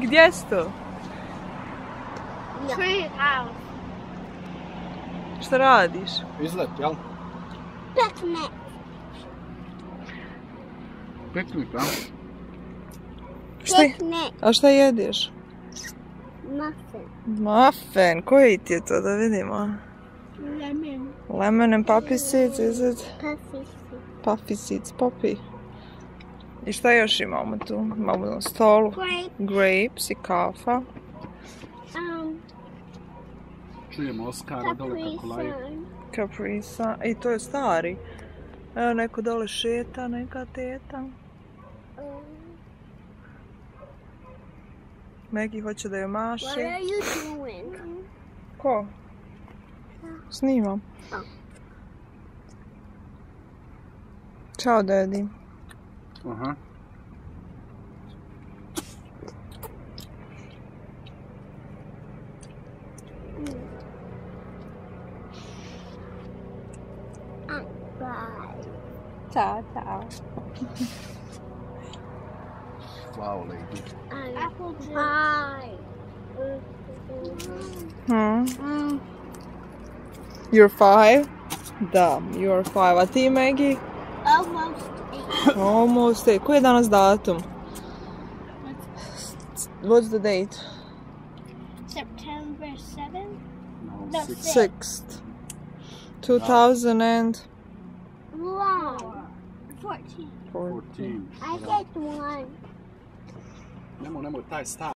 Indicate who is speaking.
Speaker 1: Gdje si to?
Speaker 2: Tree house.
Speaker 1: Šta radiš?
Speaker 3: Izlet, jel?
Speaker 2: Picnic.
Speaker 3: Piknik, jel?
Speaker 2: Picnic.
Speaker 1: A šta jedeš?
Speaker 2: Muffin.
Speaker 1: Muffin. Koji ti je to da vidimo?
Speaker 2: Lemon.
Speaker 1: Lemon and poppy seeds, is it?
Speaker 2: Puffy.
Speaker 1: Puffy seeds, poppy. I šta još imamo tu? Imamo na stolu.
Speaker 2: Grape.
Speaker 1: Grapes i kafa.
Speaker 3: Čujemo Oskara dole kako laje.
Speaker 1: Capri Sun. I to je stari. Evo neko dole šeta, neka teta. Megi hoće da joj maši.
Speaker 2: What are you doing?
Speaker 1: Ko? Snimam.
Speaker 2: Oh.
Speaker 1: Ćao, Daddy.
Speaker 3: Aha.
Speaker 2: Bye.
Speaker 1: Ćao, ćao.
Speaker 3: Wow, lady.
Speaker 2: Apple pie.
Speaker 1: You're 5? Da, you're 5. A ti, Maggie?
Speaker 2: Almost 8.
Speaker 1: Almost 8. Koji je danas datum? What's the date?
Speaker 2: September 7th?
Speaker 3: No,
Speaker 2: No,
Speaker 1: 6th. 2014.
Speaker 2: Wow. 14.
Speaker 3: 14.
Speaker 2: I get one.
Speaker 3: Nemoj, taj stav.